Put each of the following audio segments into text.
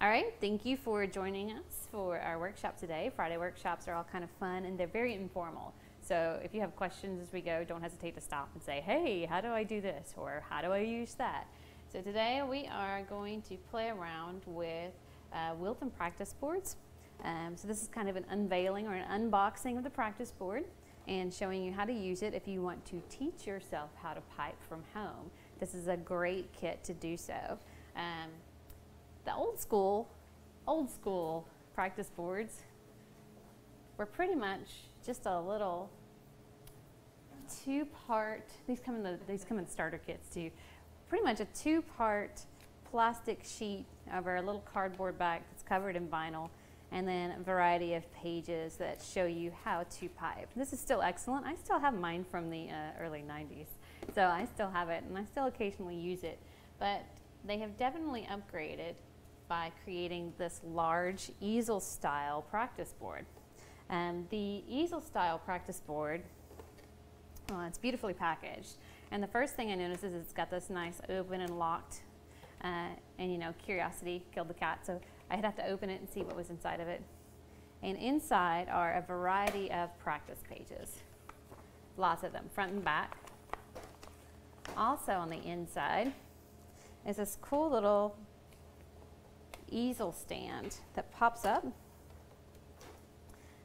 All right, thank you for joining us for our workshop today. Friday workshops are all kind of fun and they're very informal. So if you have questions as we go, don't hesitate to stop and say, hey, how do I do this? Or how do I use that? So today we are going to play around with Wilton practice boards. So this is kind of an unveiling or an unboxing of the practice board and showing you how to use it if you want to teach yourself how to pipe from home. This is a great kit to do so. The old school practice boards were pretty much just a little two-part, these come in starter kits too, pretty much a two-part plastic sheet over a little cardboard back that's covered in vinyl, and then a variety of pages that show you how to pipe. This is still excellent. I still have mine from the early 90s, so I still have it and I still occasionally use it, but they have definitely upgraded by creating this large easel style practice board. The easel style practice board, well, it's beautifully packaged, and the first thing I noticed is it's got this nice open and locked, and you know, curiosity killed the cat, so I'd have to open it and see what was inside of it. And inside are a variety of practice pages, lots of them, front and back. Also on the inside is this cool little easel stand that pops up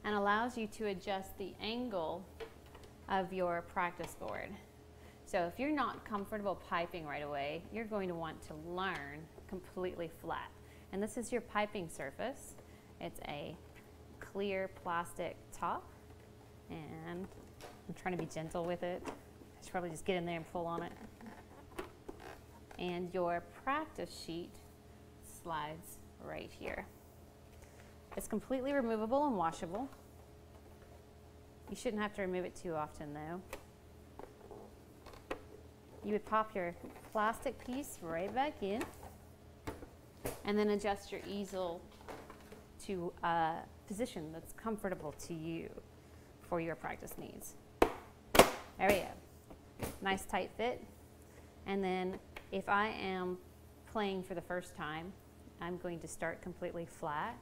and allows you to adjust the angle of your practice board. So if you're not comfortable piping right away, you're going to want to learn completely flat. And this is your piping surface. It's a clear plastic top, and I'm trying to be gentle with it. I should probably just get in there and pull on it. And your practice sheet slides right here. It's completely removable and washable. You shouldn't have to remove it too often though. You would pop your plastic piece right back in and then adjust your easel to a position that's comfortable to you for your practice needs. There we go. Nice tight fit. And then if I am playing for the first time, I'm going to start completely flat,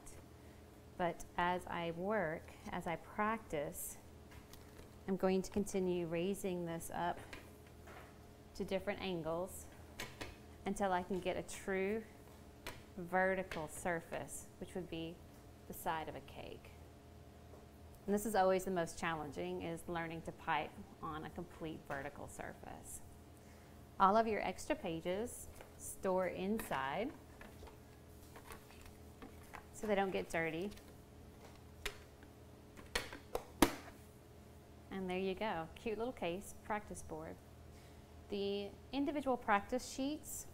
but as I work, as I practice, I'm going to continue raising this up to different angles until I can get a true vertical surface, which would be the side of a cake. And this is always the most challenging, is learning to pipe on a complete vertical surface. All of your extra pages store inside so they don't get dirty. And there you go, cute little case, practice board. The individual practice sheets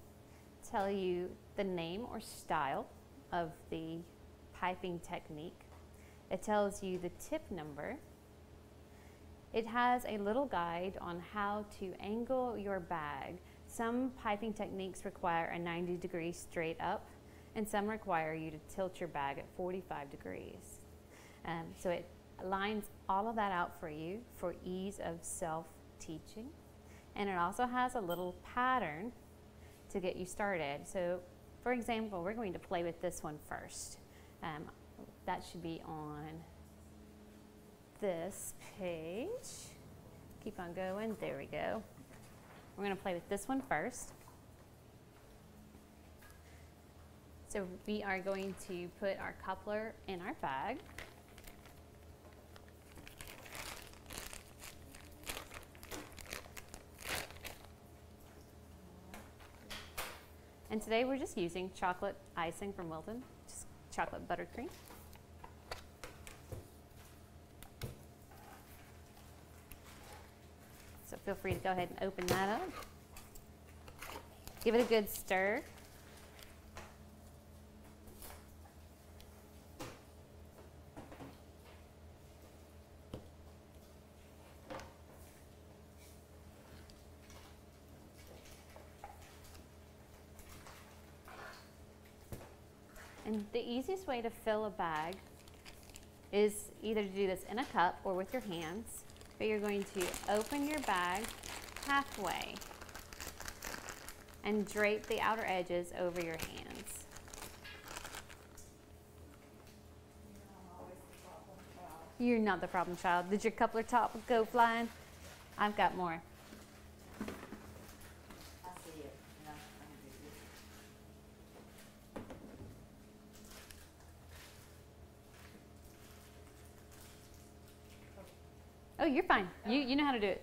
tell you the name or style of the piping technique. It tells you the tip number. It has a little guide on how to angle your bag. Some piping techniques require a 90 degrees straight up, and some require you to tilt your bag at 45 degrees. So it lines all of that out for you for ease of self-teaching. And it also has a little pattern to get you started. So for example, we're going to play with this one first. That should be on this page. Keep on going, there we go. We're going to play with this one first. So we are going to put our coupler in our bag. And today we're just using chocolate icing from Wilton, just chocolate buttercream. So feel free to go ahead and open that up. Give it a good stir. And the easiest way to fill a bag is either to do this in a cup or with your hands, but you're going to open your bag halfway and drape the outer edges over your hands. You're not the problem child. Did your coupler top go flying? I've got more. I see it. No, I'm Oh, you're fine. You know how to do it.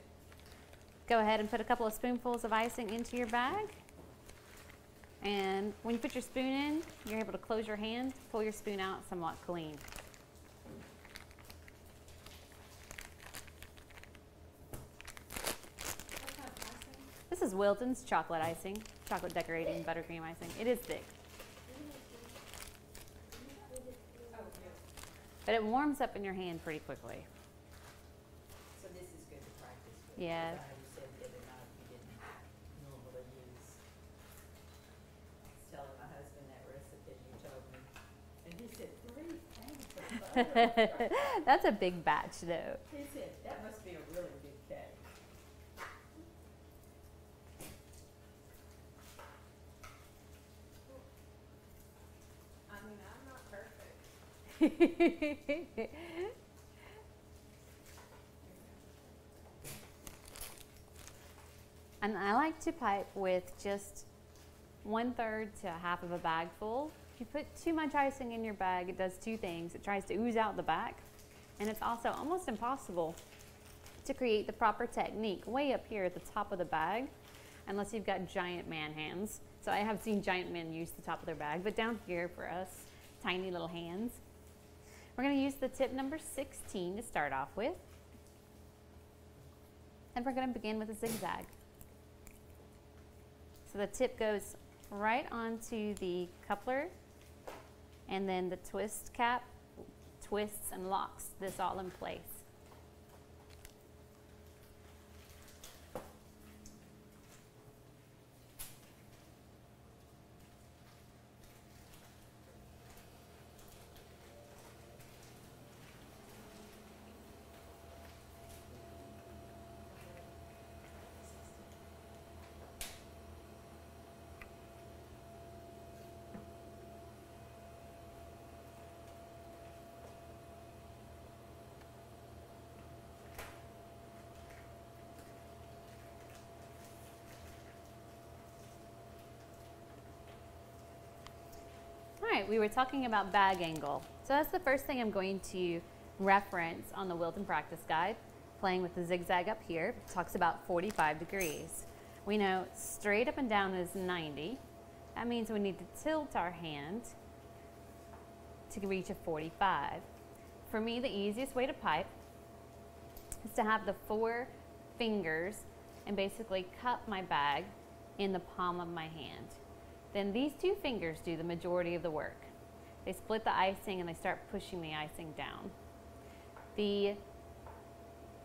Go ahead and put a couple of spoonfuls of icing into your bag. And when you put your spoon in, you're able to close your hand, pull your spoon out somewhat clean. This is Wilton's chocolate icing, chocolate decorating buttercream icing. It is thick. But it warms up in your hand pretty quickly. So this is good to practice with. Yeah. I know you said the other night you didn't normally use. I was telling my husband that recipe you told me, and he said 3 pounds of butter. That's a big batch though. He said that must be a really big cake. I mean, I'm not perfect. And I like to pipe with just 1/3 to 1/2 of a bag full. If you put too much icing in your bag, it does 2 things. It tries to ooze out the back, and it's also almost impossible to create the proper technique way up here at the top of the bag unless you've got giant man hands. So I have seen giant men use the top of their bag, but down here for us, tiny little hands. We're going to use the tip number 16 to start off with. And we're going to begin with a zigzag. So the tip goes right onto the coupler, and then the twist cap twists and locks this all in place. All right, we were talking about bag angle. So that's the first thing I'm going to reference on the Wilton practice guide. Playing with the zigzag up here, it talks about 45 degrees. We know straight up and down is 90. That means we need to tilt our hand to reach a 45. For me, the easiest way to pipe is to have the 4 fingers and basically cup my bag in the palm of my hand. Then these 2 fingers do the majority of the work. They split the icing and they start pushing the icing down.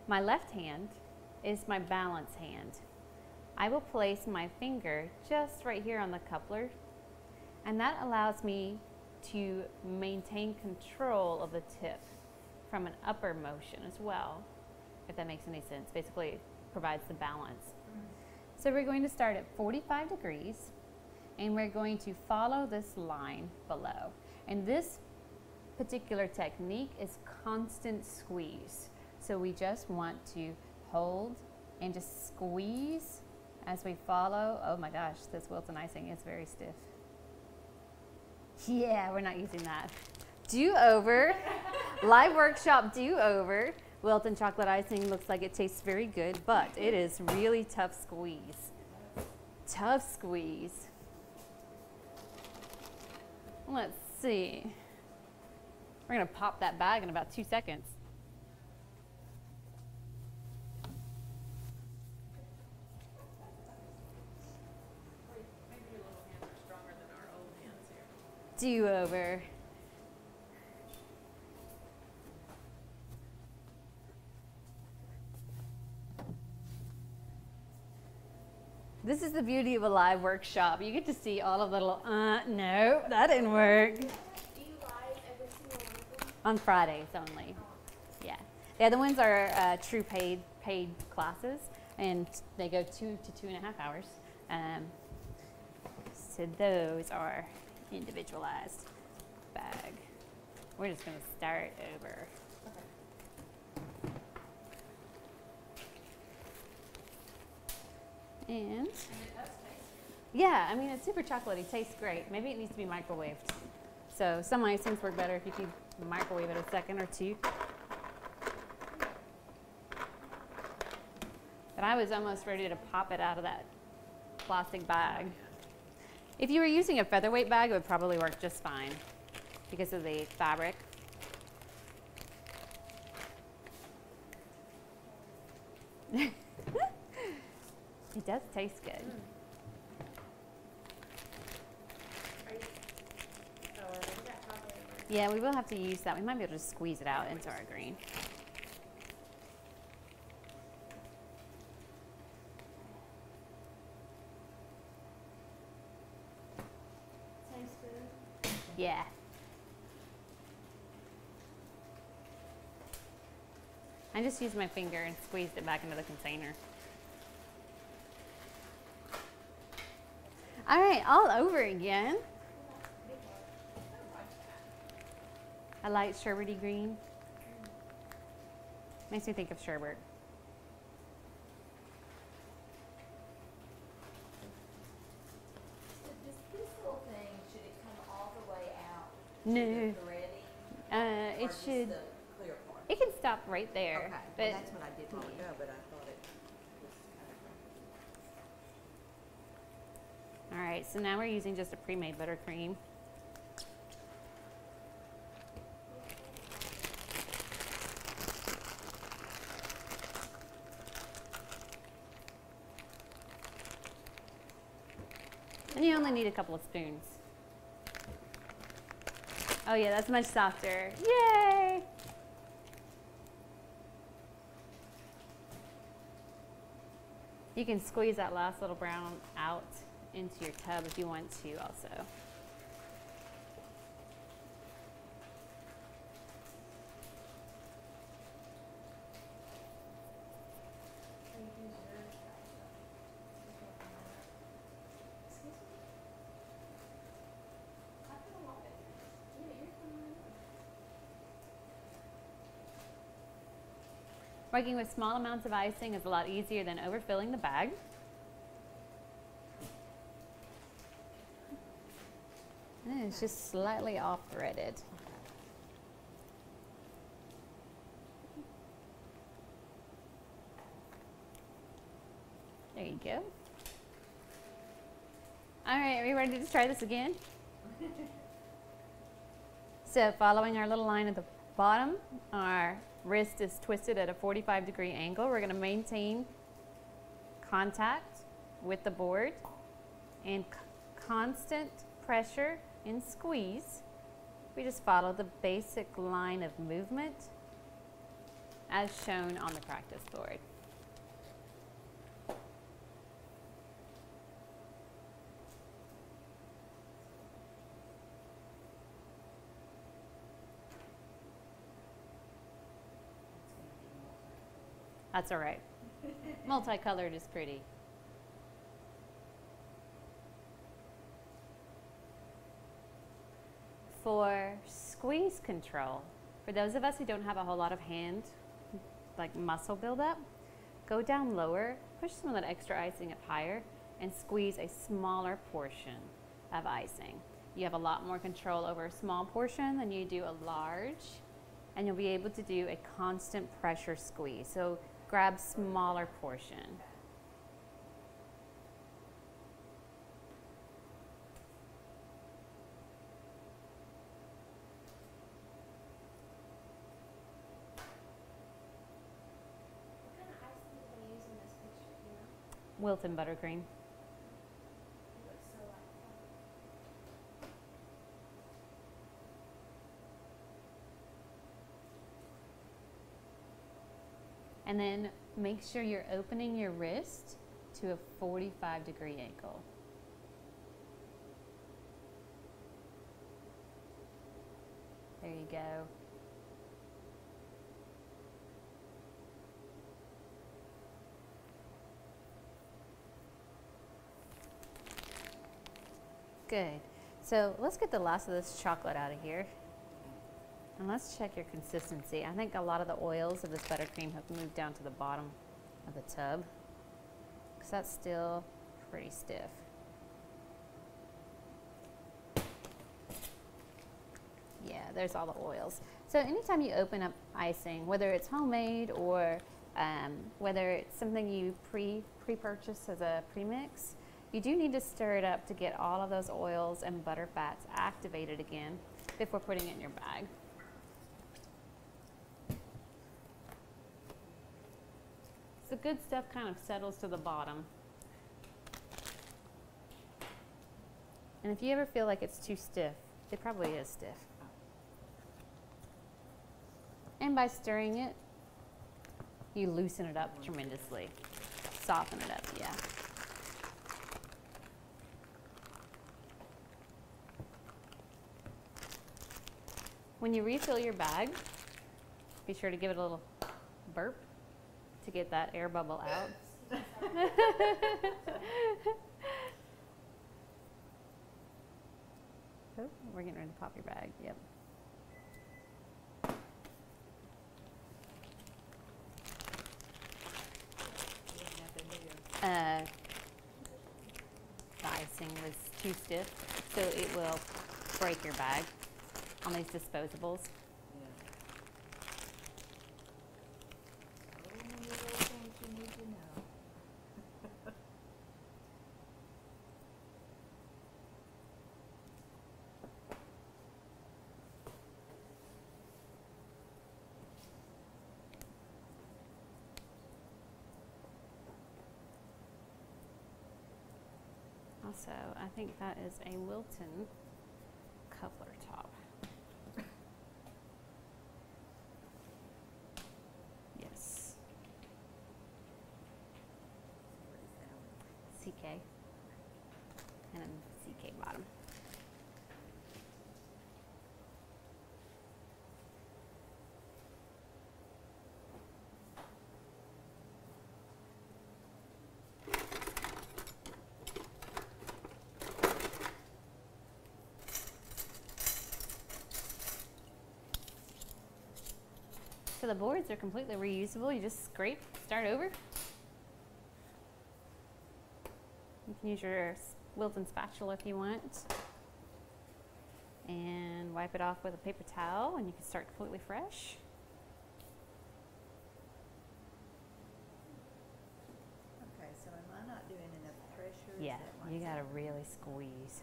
My left hand is my balance hand. I will place my finger just right here on the coupler, and that allows me to maintain control of the tip from an upper motion as well, if that makes any sense. Basically, it provides the balance. So we're going to start at 45 degrees, and we're going to follow this line below. And this particular technique is constant squeeze. So we just want to hold and just squeeze as we follow. Oh my gosh, this Wilton icing is very stiff. Yeah, we're not using that. Do-over, live workshop do-over. Wilton chocolate icing looks like it tastes very good, but it is really tough squeeze. Tough squeeze. Let's see. We're gonna pop that bag in about 2 seconds. Maybe your little hands are stronger than our old hands here. Do-over. This is the beauty of a live workshop. You get to see all of the little, no, that didn't work. Do you live every single one of them? On Fridays only. Yeah. The other ones are true paid classes, and they go 2 to 2.5 hours. So those are individualized bag. We're just going to start over. And And it does taste yeah, I mean, it's super chocolatey, tastes great. Maybe it needs to be microwaved. So some icings work better if you can microwave it a second or two. But I was almost ready to pop it out of that plastic bag. If you were using a featherweight bag, it would probably work just fine because of the fabric. It does taste good. Are you? Oh, well, we got chocolate in there. Yeah, we will have to use that. We might be able to just squeeze it out into our green. Same spoon. Yeah. I just used my finger and squeezed it back into the container. All right, all over again. A light sherbety green. Makes me think of sherbet. So this little thing, should it come all the way out? No. To the threading? It Or just should. the clear part? It can stop right there. Okay, But well, that's what I did a while ago, but I thought it was kind of. all right, so now we're using just a pre-made buttercream. And you only need a couple of spoons. Oh yeah, that's much softer. Yay! You can squeeze that last little brown out into your tub if you want to also. Excuse me? I feel a lot better. Yeah, you're fine. Working with small amounts of icing is a lot easier than overfilling the bag. And it's just slightly off threaded. There you go. All right, are we ready to try this again? So following our little line at the bottom, our wrist is twisted at a 45-degree angle. We're going to maintain contact with the board and constant pressure and squeeze. We just follow the basic line of movement as shown on the practice board. That's all right. Multicolored is pretty. For squeeze control, for those of us who don't have a whole lot of hand, like muscle buildup, go down lower, push some of that extra icing up higher, and squeeze a smaller portion of icing. You have a lot more control over a small portion than you do a large, and you'll be able to do a constant pressure squeeze. So grab smaller portion. What kind of icing did they use in this picture, you know? Wilton Buttercream. It looks so like fun. And then make sure you're opening your wrist to a 45-degree angle. There you go. Good. So let's get the last of this chocolate out of here. And let's check your consistency. I think a lot of the oils of this buttercream have moved down to the bottom of the tub. that's still pretty stiff. Yeah, there's all the oils. So anytime you open up icing, whether it's homemade or whether it's something you pre-purchase as a premix, you do need to stir it up to get all of those oils and butter fats activated again before putting it in your bag. The good stuff kind of settles to the bottom. And if you ever feel like it's too stiff, it probably is stiff. And by stirring it, you loosen it up tremendously. Soften it up, yeah. When you refill your bag, be sure to give it a little burp to get that air bubble out. Oh, we're getting ready to pop your bag, yep. The icing was too stiff, so it will break your bag on these disposables. So many little things you need to know. Also, I think that is a Wilton coupler top. Yes. What is that one? CK. And then CK bottom. So the boards are completely reusable. You just scrape, start over. You can use your Wilton spatula if you want. And wipe it off with a paper towel and you can start completely fresh. Okay, so am I not doing enough pressure? Is Yeah, that why you it's gotta not- really squeeze.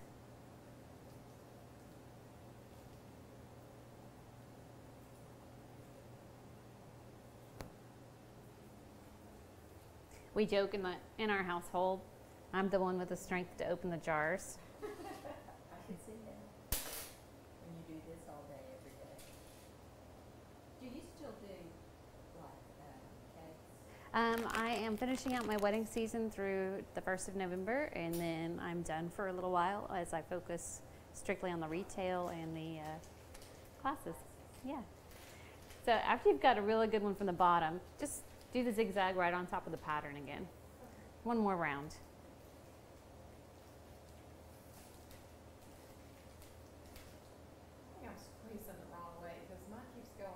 We joke in our household, I'm the one with the strength to open the jars. I can see that. When you do this all day, every day. Do you still do like cakes? I am finishing out my wedding season through the 1st of November, and then I'm done for a little while as I focus strictly on the retail and the classes. Yeah. So after you've got a really good one from the bottom, just do the zigzag right on top of the pattern again. One more round. I think I'm squeezing the wrong way because mine keeps going.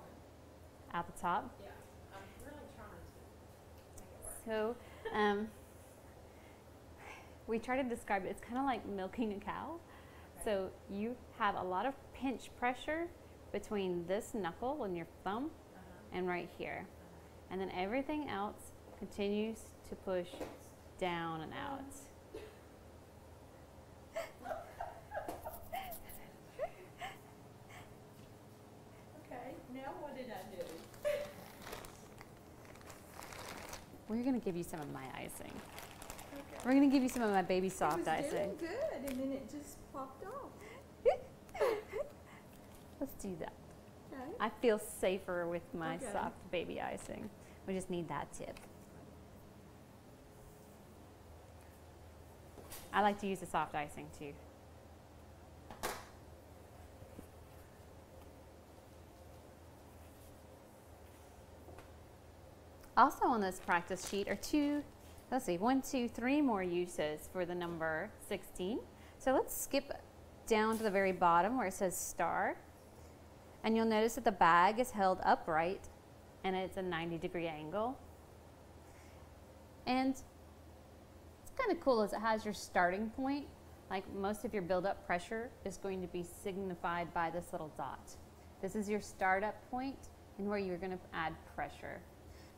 Out the top. Yeah, I'm really trying to make it work. So we try to describe it, it's kind of like milking a cow. Okay. So you have a lot of pinch pressure between this knuckle and your thumb and right here. And then everything else continues to push down and out. Okay, now what did I do? We're going to give you some of my icing. Okay. We're going to give you some of my baby soft It was icing. doing good, and then it just popped off. Let's do that. Okay. I feel safer with my Okay. soft baby icing. We just need that tip. I like to use the soft icing too. Also on this practice sheet are one, two, three more uses for the number 16. So let's skip down to the very bottom where it says star. And you'll notice that the bag is held upright and it's a 90-degree angle. And kind of cool is it has your starting point. Like most of your buildup pressure is going to be signified by this little dot. This is your startup point and where you're going to add pressure.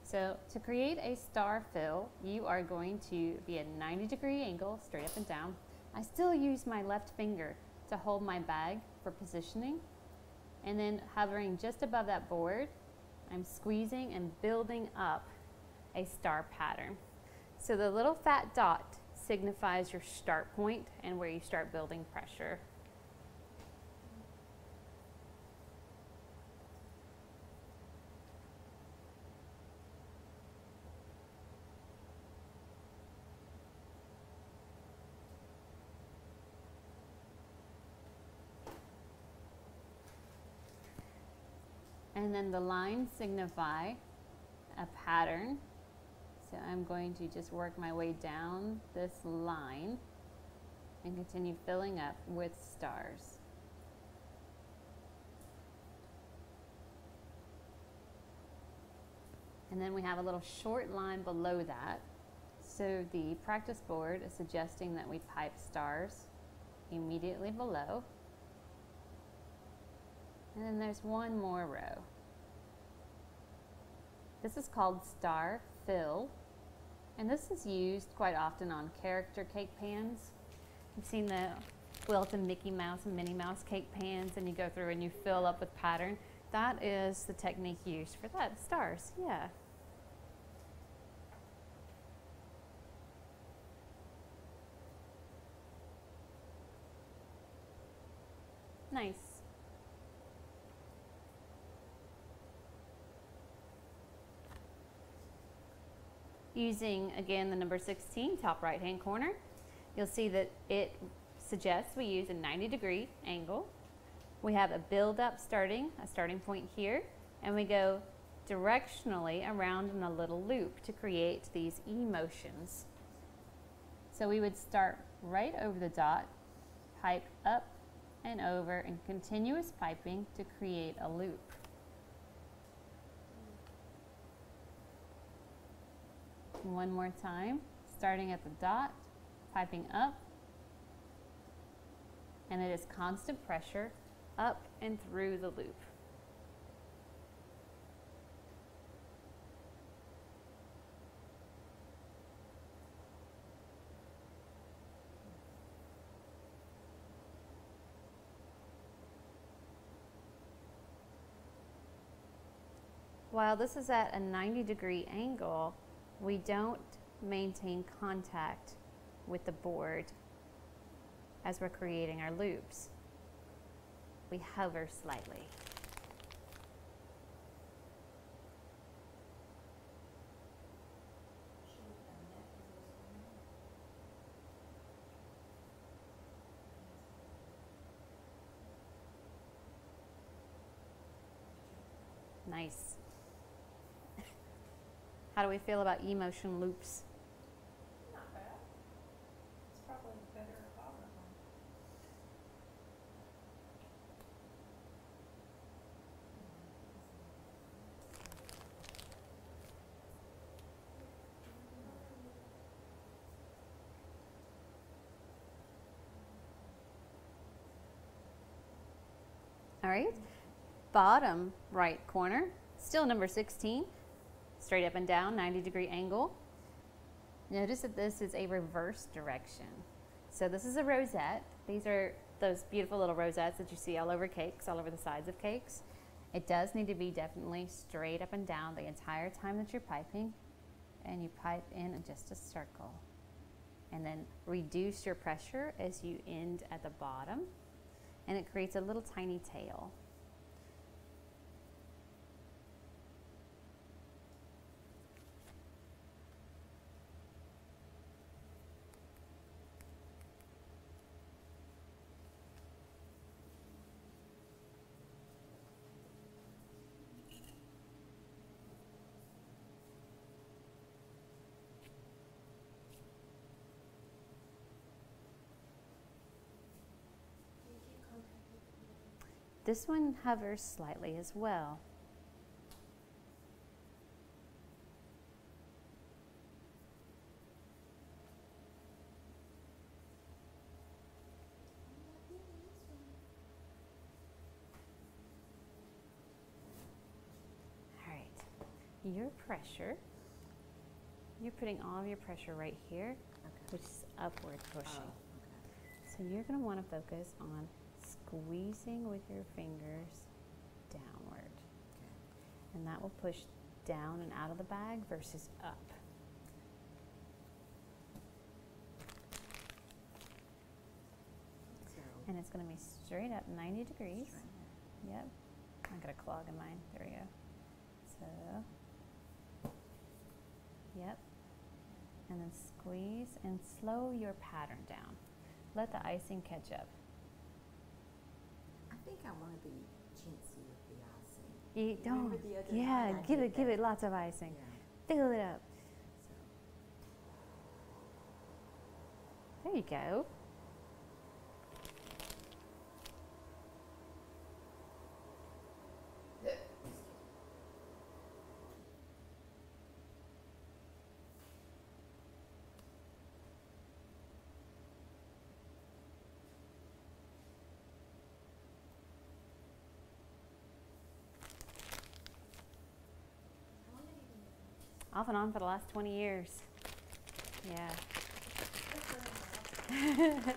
So to create a star fill, you are going to be at a 90-degree angle, straight up and down. I still use my left finger to hold my bag for positioning. And then hovering just above that board, I'm squeezing and building up a star pattern. So the little fat dot signifies your start point and where you start building pressure. And then the lines signify a pattern. So I'm going to just work my way down this line and continue filling up with stars. And then we have a little short line below that. So the practice board is suggesting that we pipe stars immediately below. And then there's one more row. This is called star fill, and this is used quite often on character cake pans. You've seen the Wilton Mickey Mouse and Minnie Mouse cake pans, and you go through and you fill up with pattern. That is the technique used for that, stars, yeah. Nice. Using, again, the number 16, top right-hand corner, you'll see that it suggests we use a 90-degree angle. We have a build-up starting, a starting point here, and we go directionally around in a little loop to create these E motions. So we would start right over the dot, pipe up and over, and continuous piping to create a loop. One more time, starting at the dot, piping up, and it is constant pressure up and through the loop. While this is at a 90-degree angle, we don't maintain contact with the board as we're creating our loops. We hover slightly. Nice. How do we feel about E-motion loops? Not bad. It's probably better if I were home. All right, bottom right corner, still number 16. Straight up and down, 90-degree angle. Notice that this is a reverse direction. So this is a rosette. These are those beautiful little rosettes that you see all over cakes, all over the sides of cakes. It does need to be definitely straight up and down the entire time that you're piping, and you pipe in just a circle. And then reduce your pressure as you end at the bottom, and it creates a little tiny tail. This one hovers slightly as well. your pressure. You're putting all of your pressure right here, which is upward pushing. So you're going to want to focus on squeezing with your fingers downward. And that will push down and out of the bag versus up. And it's going to be straight up 90 degrees. Yep. I got a clog in mine. There we go. So, yep. And then squeeze and slow your pattern down. Let the icing catch up. I think I want to be chintzy with the icing. You don't. Remember the other Yeah, night I give did it that? lots of icing. Yeah. Fill it up. So, There you go. How long have you been doing this? Off and on for the last 20 years. Yeah. That's really well.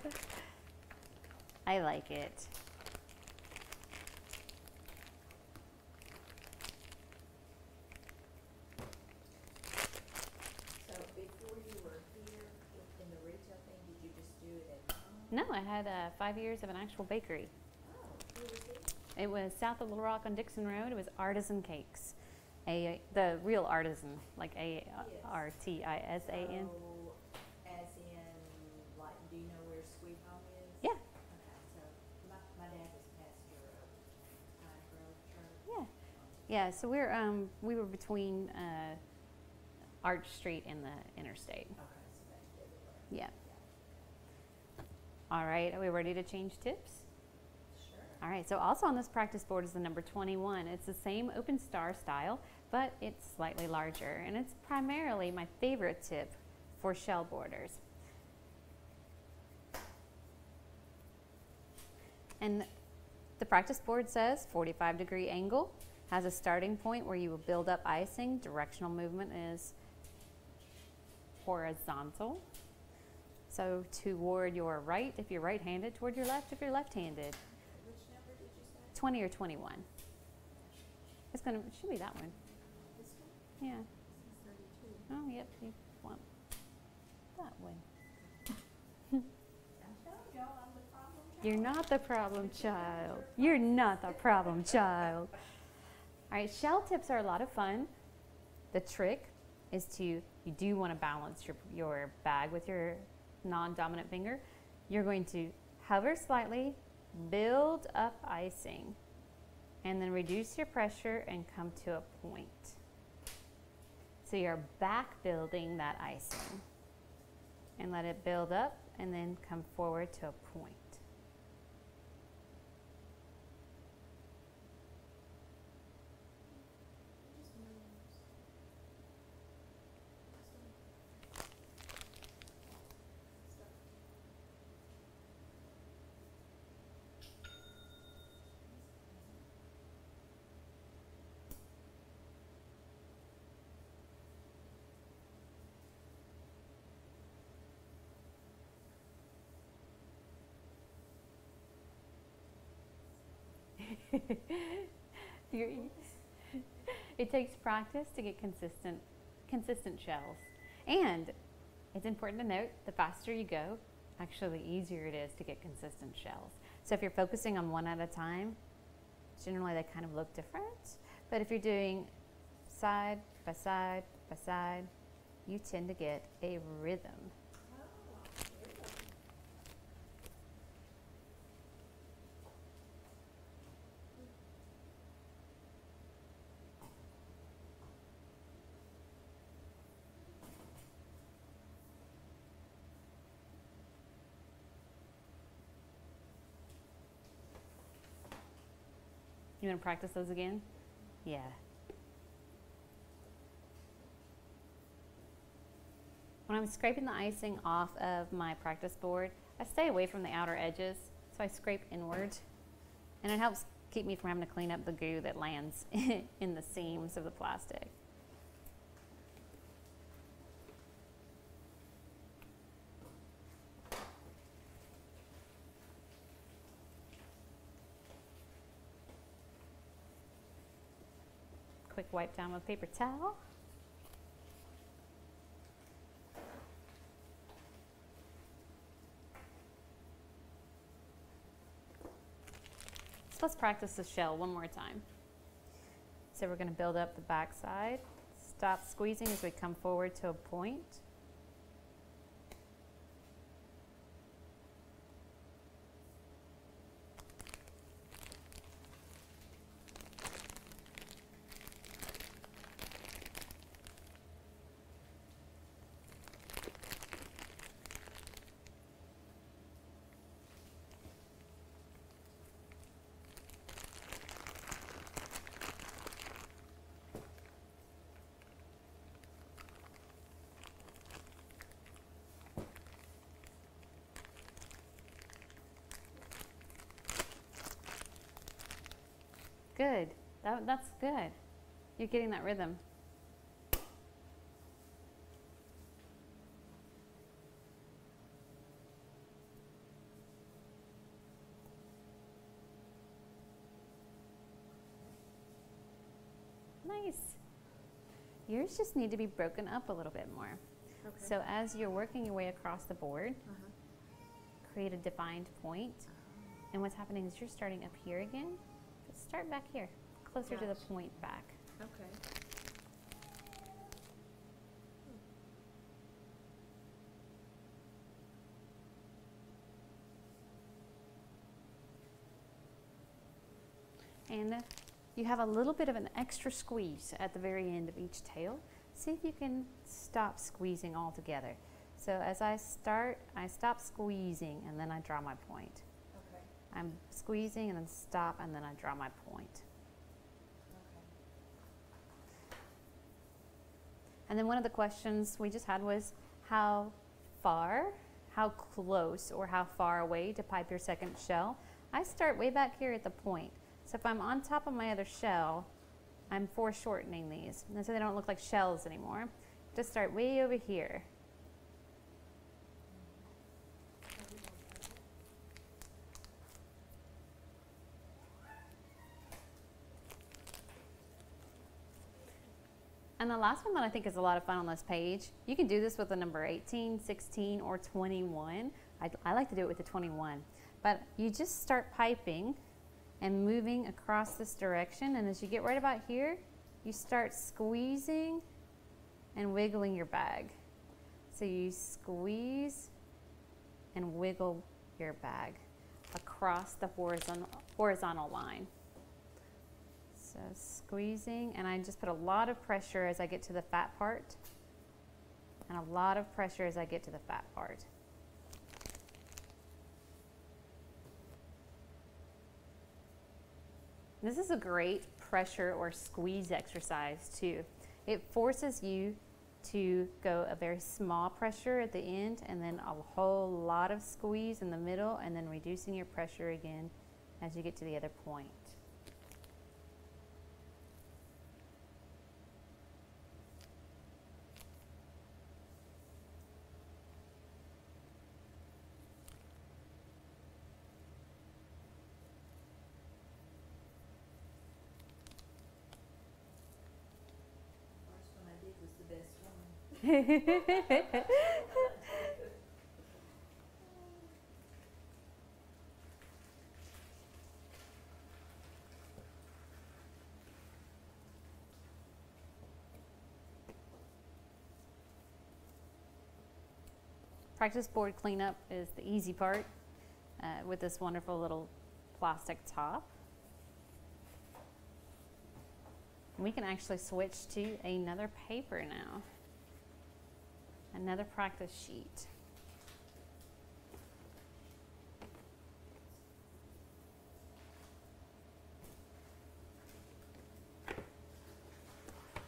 I like it. so before you were here in the retail thing, did you just do it at home? No, I had 5 years of an actual bakery. Oh, who was it? It was south of Little Rock on Dixon Road. It was Artisan Cakes. The real artisan, like ARTISAN. So, as in, like, do you know where Sweet Home is? Yeah. Okay, so my dad was pastor of Pine Grove Church. Yeah. Yeah, so we were between Arch Street and the interstate. Okay, so that's the other way. Yeah. All right, are we ready to change tips? Sure. All right, so also on this practice board is the number 21. It's the same open star style, but it's slightly larger, and it's primarily my favorite tip for shell borders. And the practice board says 45-degree angle, has a starting point where you will build up icing. Directional movement is horizontal. So toward your right if you're right-handed, toward your left if you're left-handed. Which number did you say? 20 or 21. It should be that one. This one? Yeah. This is 32. Oh, yep. You want that one. I'm telling y'all, I'm the problem child. You're not the problem child. You're not the problem child. All right, shell tips are a lot of fun. The trick is you do want to balance your bag with your non-dominant finger. You're going to hover slightly, build up icing, and then reduce your pressure and come to a point. So you're back building that icing. And let it build up and then come forward to a point. Just moves. It takes practice to get consistent shells. And it's important to note, the faster you go, actually the easier it is to get consistent shells. So if you're focusing on one at a time, generally they kind of look different. But if you're doing side by side by side, you tend to get a rhythm. You want to practice those again? Yeah. When I'm scraping the icing off of my practice board, I stay away from the outer edges, so I scrape inward. And it helps keep me from having to clean up the goo that lands in the seams of the plastic. quick wipe down with paper towel. So let's practice the shell one more time. So we're going to build up the back side. Stop squeezing as we come forward to a point. Good. That's good. You're getting that rhythm. Nice. Yours just need to be broken up a little bit more. Okay. So as you're working your way across the board, create a defined point. And what's happening is you're starting up here again. Start back here, closer to the point back. Okay. And you have a little bit of an extra squeeze at the very end of each tail. See if you can stop squeezing altogether. So as I stop squeezing and then I draw my point. Okay. I'm squeezing and then stop and then I draw my point. Okay. And then one of the questions we just had was how close or how far away to pipe your second shell. I start way back here at the point. So if I'm on top of my other shell, I'm foreshortening these. And so they don't look like shells anymore. Just start way over here. And the last one that I think is a lot of fun on this page, you can do this with the number 18, 16, or 21. I like to do it with the 21. But you just start piping and moving across this direction. And as you get right about here, you start squeezing and wiggling your bag. So you squeeze and wiggle your bag across the horizontal line. So squeezing, and I just put a lot of pressure as I get to the fat part, and a lot of pressure as I get to the fat part. This is a great pressure or squeeze exercise too. It forces you to go a very small pressure at the end and then a whole lot of squeeze in the middle, and then reducing your pressure again as you get to the other point. First one I did was the best one. Practice board cleanup is the easy part with this wonderful little plastic top. We can actually switch to another paper now, another practice sheet.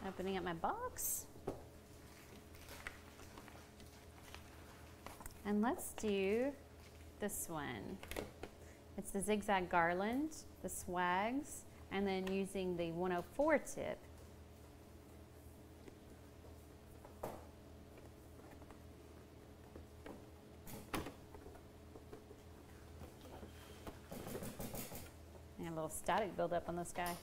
Opening up my box. And let's do this one. It's the zigzag garland, the swags, and then using the 104 tip. And a little static buildup on this guy.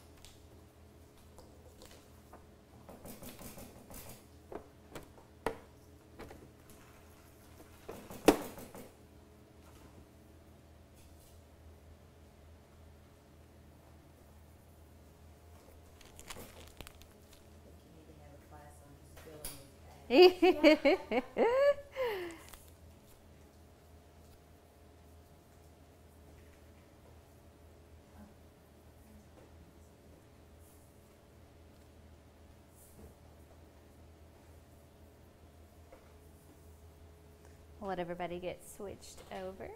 We'll let everybody get switched over.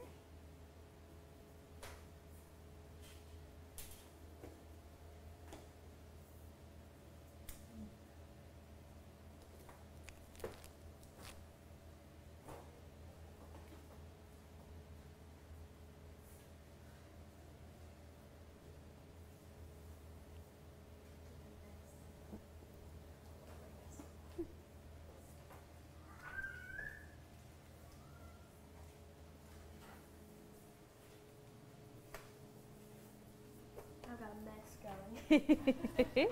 I've got a mess going. In there.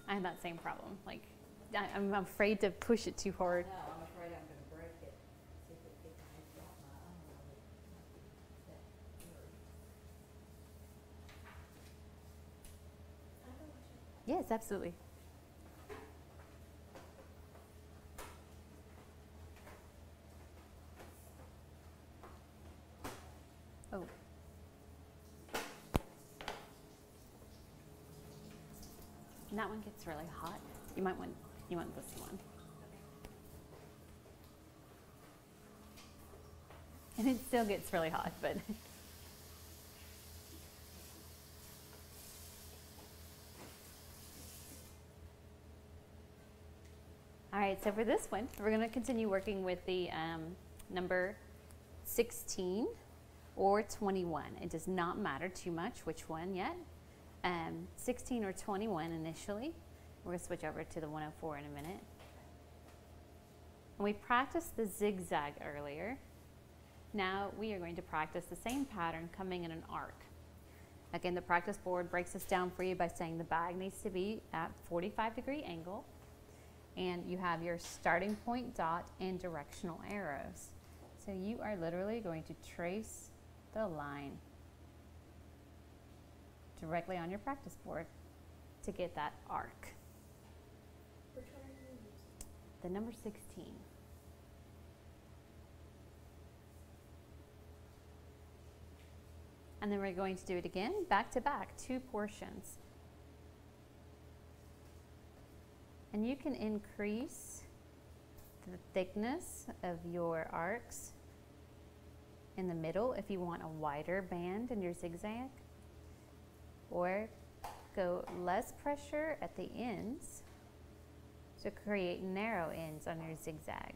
I have that same problem. Like, I'm afraid to push it too hard. No, I'm afraid I'm gonna break it. See if it gets messed up my own. I can watch it. Yes, absolutely. Oh. And that one gets really hot. You want this one. And it still gets really hot, but all right, so for this one, we're going to continue working with the number 16 or 21. It does not matter too much which one yet. 16 or 21 initially. We're going to switch over to the 104 in a minute. And we practiced the zigzag earlier. Now we are going to practice the same pattern coming in an arc. Again, the practice board breaks this down for you by saying the bag needs to be at 45-degree angle. And you have your starting point dot and directional arrows. So you are literally going to trace the line directly on your practice board to get that arc. Which one are you using? The number 16. And then we're going to do it again, back to back, 2 portions. And you can increase the thickness of your arcs in the middle if you want a wider band in your zigzag, or go less pressure at the ends to create narrow ends on your zigzag.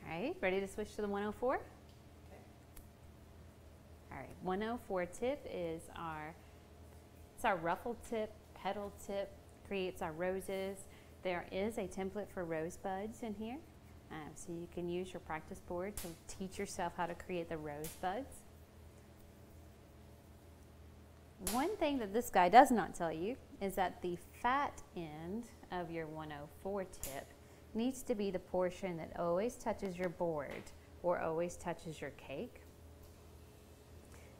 All right, ready to switch to the 104? Okay. All right, 104 tip is our ruffle tip, petal tip, creates our roses. There is a template for rosebuds in here. So you can use your practice board to teach yourself how to create the rosebuds. One thing that this guy does not tell you is that the fat end of your 104 tip needs to be the portion that always touches your board or always touches your cake.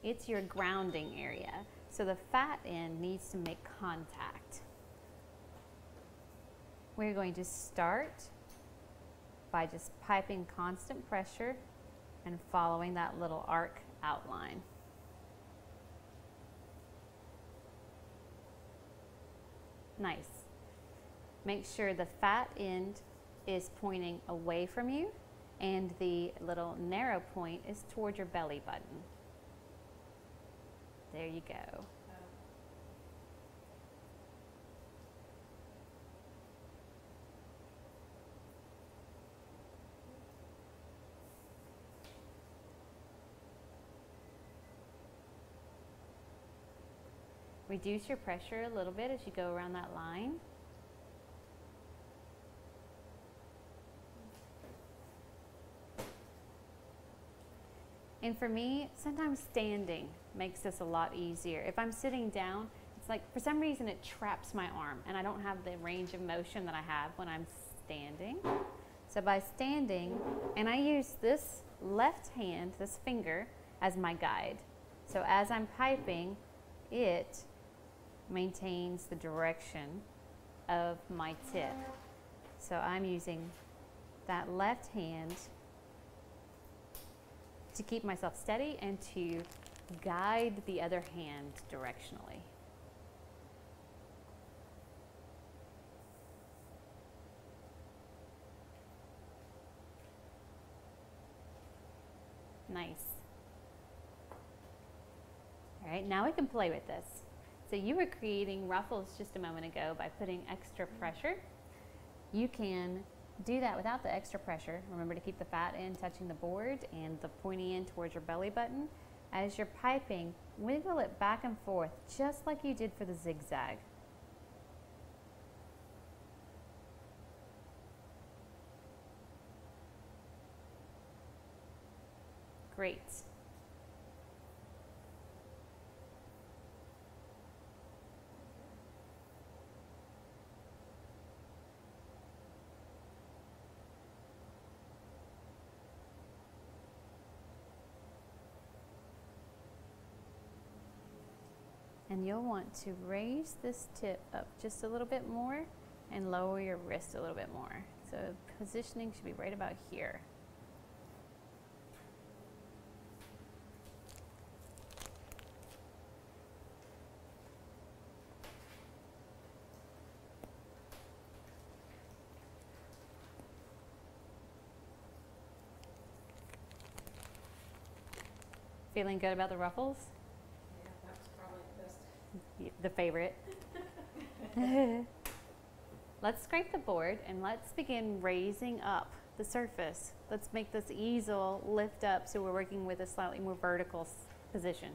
It's your grounding area. So the fat end needs to make contact. We're going to start by just piping constant pressure and following that little arc outline. Nice. Make sure the fat end is pointing away from you and the little narrow point is towards your belly button. There you go. Reduce your pressure a little bit as you go around that line. And for me, sometimes standing makes this a lot easier. If I'm sitting down, it's like for some reason it traps my arm and I don't have the range of motion that I have when I'm standing. So by standing, and I use this left hand, this finger, as my guide. So as I'm piping, it maintains the direction of my tip. So I'm using that left hand to keep myself steady and to guide the other hand directionally. Nice. All right, now we can play with this. So you were creating ruffles just a moment ago by putting extra pressure. You can do that without the extra pressure. Remember to keep the fat end touching the board and the pointy end towards your belly button. As you're piping, wiggle it back and forth just like you did for the zigzag. Great. And you'll want to raise this tip up just a little bit more and lower your wrist a little bit more. So positioning should be right about here. Feeling good about the ruffles? The favorite. Let's scrape the board and let's begin raising up the surface. Let's make this easel lift up so we're working with a slightly more vertical position.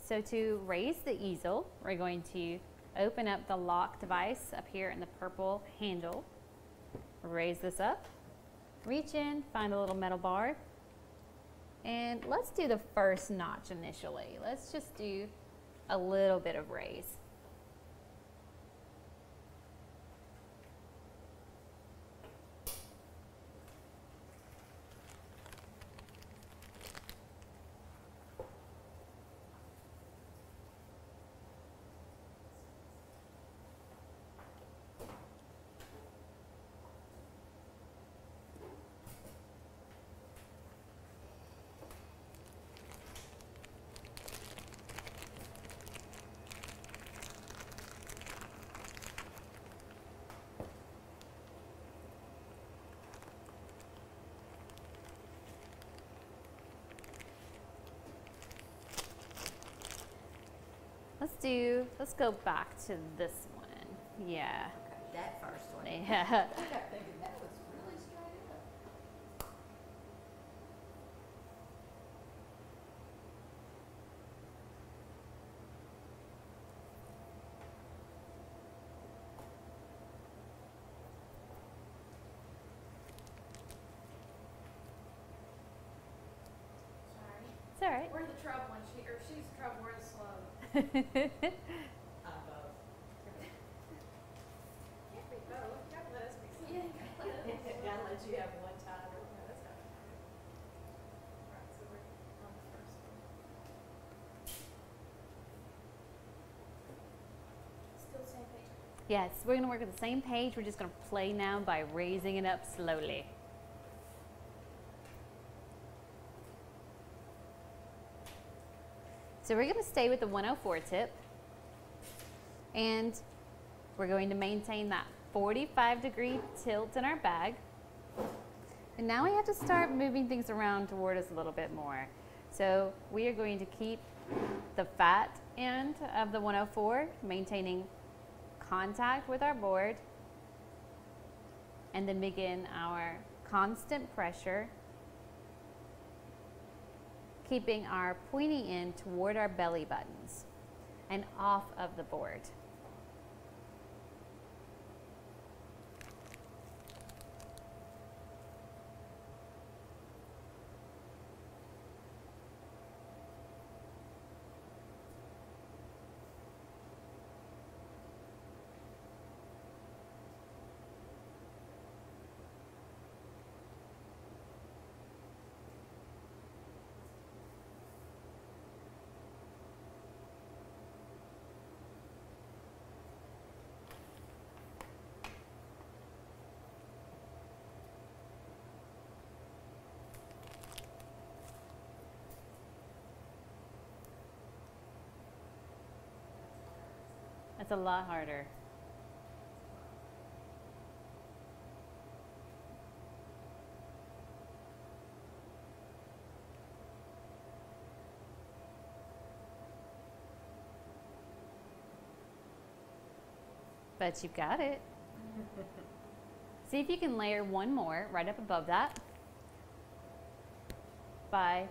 So to raise the easel, we're going to open up the lock device up here in the purple handle. Raise this up, reach in, find a little metal bar, and let's do the first notch initially. Let's just do a little bit of raise. Let's go back to this one. Yeah. Okay, that first one. Yeah. I kept thinking that was really straight up. Sorry. It's all right. We're the trouble when she's the trouble, we're the slow. Both. Can't be both. God let us be slow. Yeah, God let us be slow. Gotta let you have one title. No, that's not true. Right, so we're on the first one. Still same page. Yes, we're gonna work at the same page. We're just gonna play now by raising it up slowly. So we're gonna stay with the 104 tip, and we're going to maintain that 45-degree tilt in our bag. And now we have to start moving things around toward us a little bit more. So we are going to keep the fat end of the 104, maintaining contact with our board, and then begin our constant pressure, keeping our pointy end toward our belly buttons and off of the board. That's a lot harder. But you've got it. See if you can layer one more right up above that by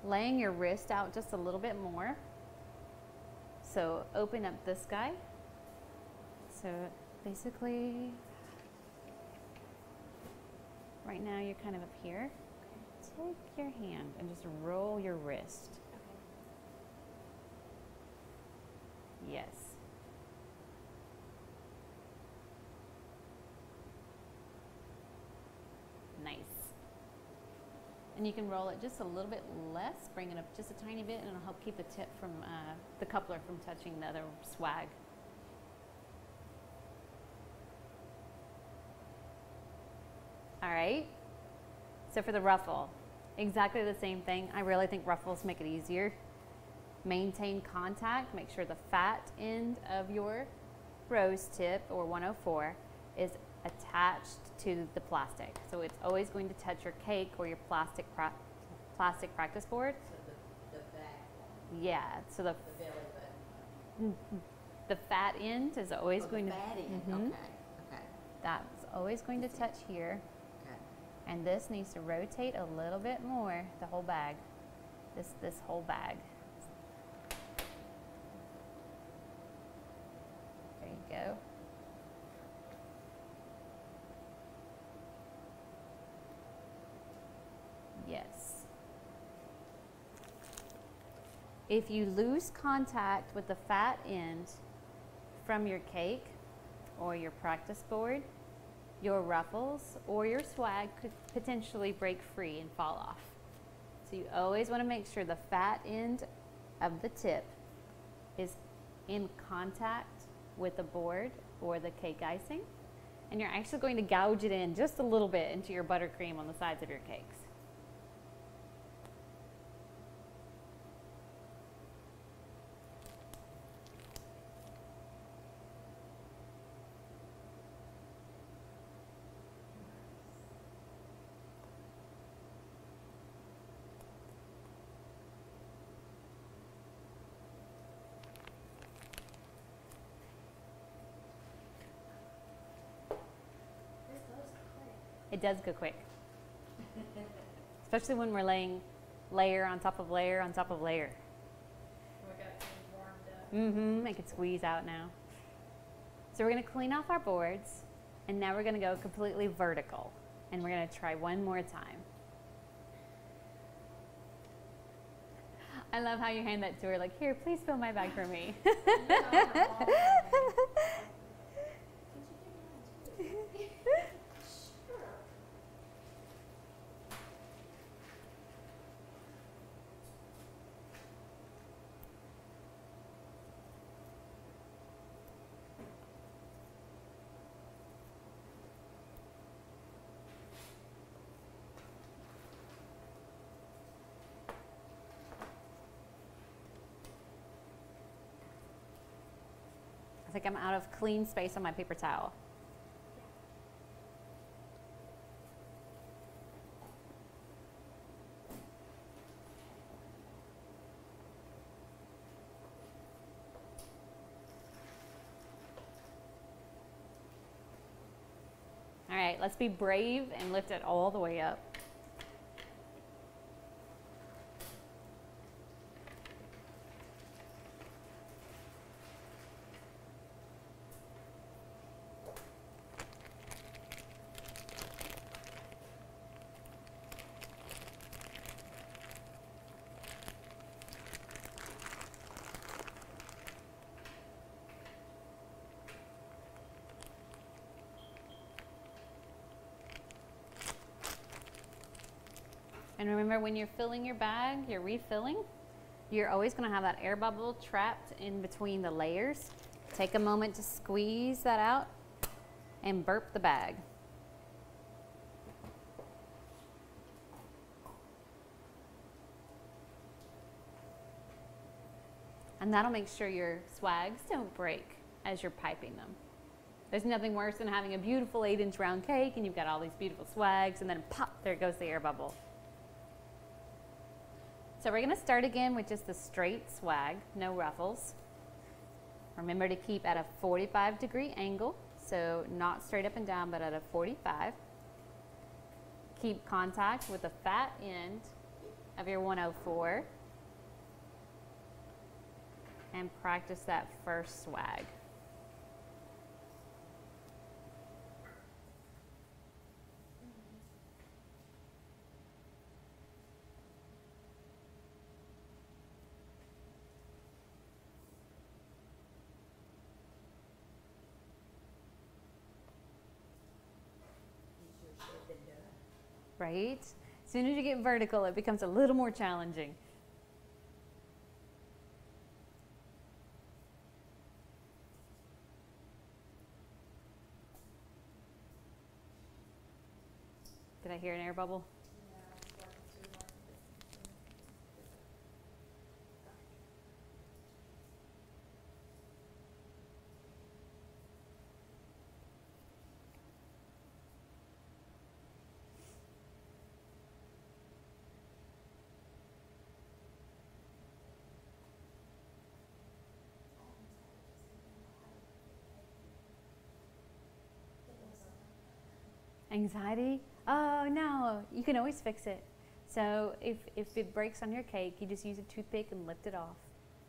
laying your wrist out just a little bit more. So open up this guy. So basically, right now you're kind of up here. Take your hand and just roll your wrist. Yes. Nice. And you can roll it just a little bit less, bring it up just a tiny bit, and it'll help keep the tip from, the coupler from touching the other swag. All right, so for the ruffle, exactly the same thing. I really think ruffles make it easier. Maintain contact, make sure the fat end of your rose tip, or 104, is attached to the plastic. So it's always going to touch your cake or your plastic practice board. So the back one, Yeah, so the the belly button. the fat end is always going The to, fat end, Mhm. okay. that's always going to touch here. Okay. And this needs to rotate a little bit more, the whole bag, this whole bag. There you go. Yes. If you lose contact with the fat end from your cake or your practice board, your ruffles or your swag could potentially break free and fall off. So you always want to make sure the fat end of the tip is in contact with the board or the cake icing. And you're actually going to gouge it in just a little bit into your buttercream on the sides of your cakes. This goes quick. It does go quick. Especially when we're laying layer on top of layer on top of layer. We got things warmed up. I can squeeze out now. So we're going to clean off our boards, and now we're going to go completely vertical. And we're going to try one more time. I love how you hand that to her, like, here, please fill my bag for me. I think I'm out of clean space on my paper towel. All right, let's be brave and lift it all the way up. And remember, when you're filling your bag, you're refilling, you're always going to have that air bubble trapped in between the layers. Take a moment to squeeze that out and burp the bag. And that'll make sure your swags don't break as you're piping them. There's nothing worse than having a beautiful 8-inch round cake and you've got all these beautiful swags and then pop, there goes the air bubble. So we're going to start again with just the straight swag, no ruffles. Remember to keep at a 45-degree angle, so not straight up and down, but at a 45. Keep contact with the fat end of your 104 and practice that first swag. Right? As soon as you get vertical, it becomes a little more challenging. Did I hear an air bubble? Anxiety? Oh no, you can always fix it. So if it breaks on your cake, you just use a toothpick and lift it off.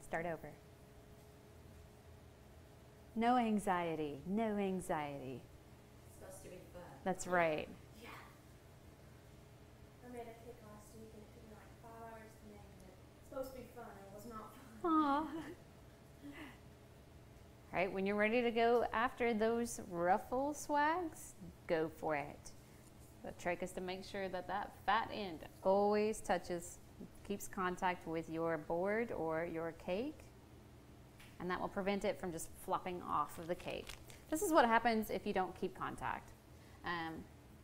Start over. No anxiety, no anxiety. It's supposed to be fun. That's right. Yeah. I made a cake last week and it took me like 5 hours to make it. It's supposed to be fun. It was not fun. Aww. All right, when you're ready to go after those ruffle swags, go for it. The trick is to make sure that that fat end always touches, keeps contact with your board or your cake, and that will prevent it from just flopping off of the cake. This is what happens if you don't keep contact.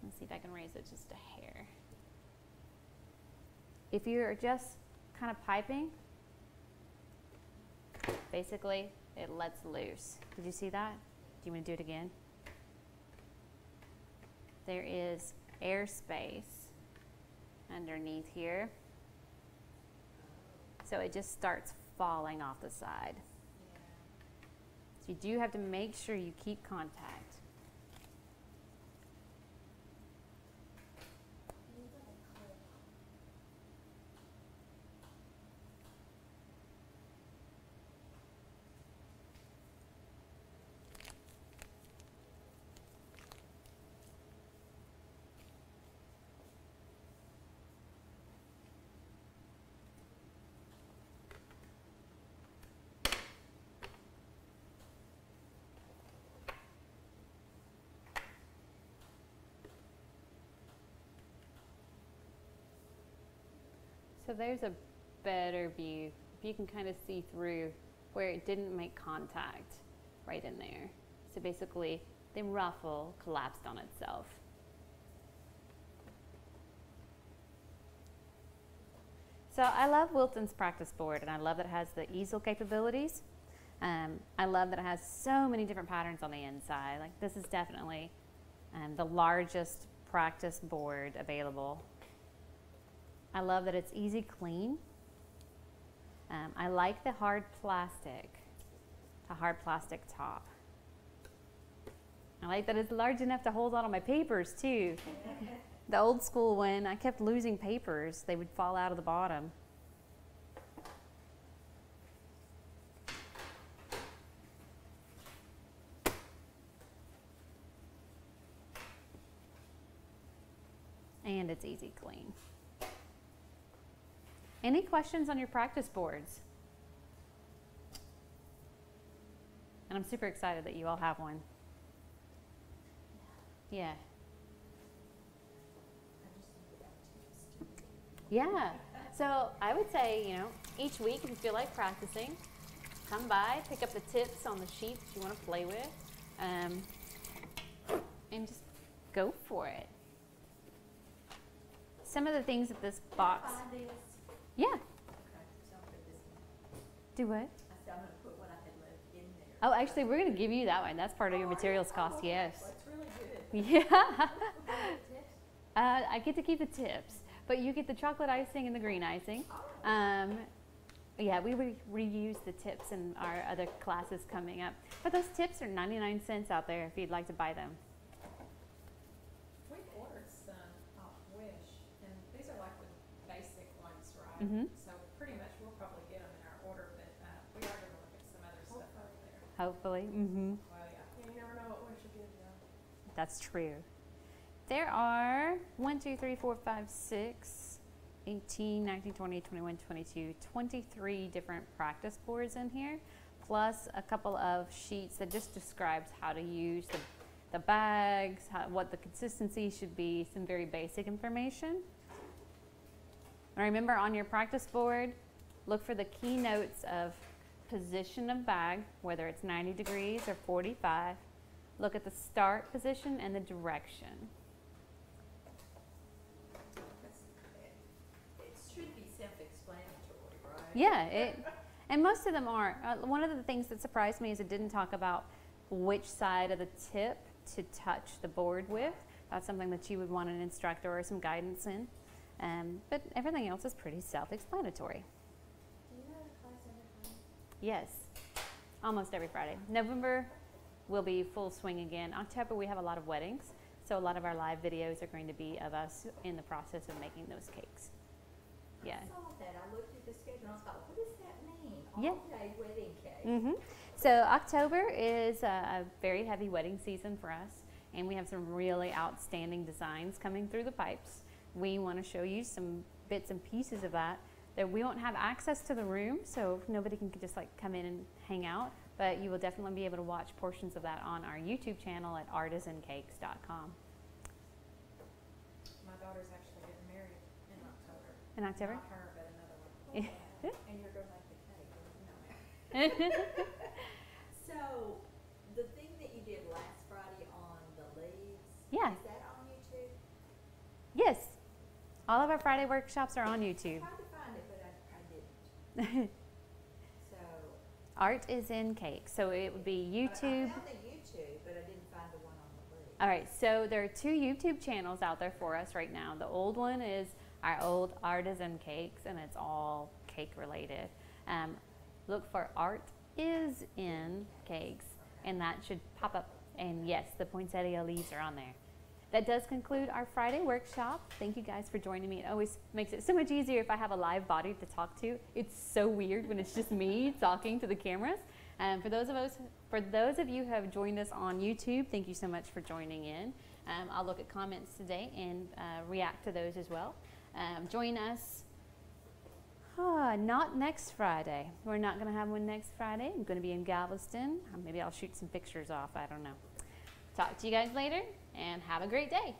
Let's see if I can raise it just a hair. If you're just kind of piping, basically it lets loose. Did you see that? Do you want to do it again? There is airspace underneath here. So it just starts falling off the side. Yeah. So you do have to make sure you keep contact. So there's a better view. You can kind of see through where it didn't make contact right in there. So basically, the ruffle collapsed on itself. So I love Wilton's practice board, and I love that it has the easel capabilities. I love that it has so many different patterns on the inside. Like, this is definitely the largest practice board available. I love that it's easy clean. I like the hard plastic top. I like that it's large enough to hold on to my papers too. The old school one, I kept losing papers. They would fall out of the bottom. And it's easy clean. Any questions on your practice boards? And I'm super excited that you all have one. Yeah. Yeah. So I would say, you know, each week if you feel like practicing, come by, pick up the tips on the sheets you want to play with, and just go for it. Some of the things that this box. Yeah. Okay, so I'll put this in. Do what? I said I'm going to put what I had left in there. Oh, actually, we're going to give you that one. That's part of your materials cost, yes. Well, it's really good. Yeah. I get to keep the tips, but you get the chocolate icing and the green icing. Yeah, we reuse the tips in our other classes coming up. But those tips are 99 cents out there if you'd like to buy them. We've ordered some off Wish, and these are like the basic ones, right? Mm-hmm. So pretty much we'll probably get them in our order, but we are going to look at some other stuff over there. Hopefully. Mm-hmm. Well, yeah. Yeah, you never know what Wish will give you. That's true. There are 1, 2, 3, 4, 5, 6, 18, 19, 20, 21, 22, 23 different practice boards in here, plus a couple of sheets that just describes how to use the bags, what the consistency should be, some very basic information. And remember, on your practice board, look for the key notes of position of bag, whether it's 90 degrees or 45. Look at the start position and the direction. It should be self-explanatory, right? Yeah, and most of them are. One of the things that surprised me is it didn't talk about which side of the tip to touch the board with. That's something that you would want an instructor or some guidance in. But everything else is pretty self-explanatory. Do you have a class every Friday? Yes, almost every Friday. November will be full swing again. October we have a lot of weddings, so a lot of our live videos are going to be of us in the process of making those cakes. Yeah. I saw that. I looked at the schedule and I thought, what does that mean? Yeah. All-day wedding cake. Mm-hmm. So October is a very heavy wedding season for us, and we have some really outstanding designs coming through the pipes. We want to show you some bits and pieces of that we won't have access to the room, so nobody can just like come in and hang out, but you will definitely be able to watch portions of that on our YouTube channel at artisancakes.com. My daughter's actually getting married in October. In October? Not her, but another one. And you're going to make the cake. No. So, the thing that you did last Friday on the leaves, Yeah. is that on YouTube? Yes. All of our Friday workshops are on YouTube. I tried to find it, but I didn't. So, Art is in cake, so it would be I YouTube. found the YouTube, but I didn't find the one on the leaves. All right, so there are 2 YouTube channels out there for us right now. The old one is our old Artisan Cakes, and it's all cake related. Look for Art is in Cakes, and that should pop up. And yes, the poinsettia leaves are on there. That does conclude our Friday workshop. Thank you guys for joining me. It always makes it so much easier if I have a live body to talk to. It's so weird when it's just me talking to the cameras. For those of you who have joined us on YouTube, thank you so much for joining in. I'll look at comments today and react to those as well. Join us not next Friday. We're not going to have one next Friday. I'm going to be in Galveston. Maybe I'll shoot some pictures off. I don't know. Talk to you guys later, and have a great day.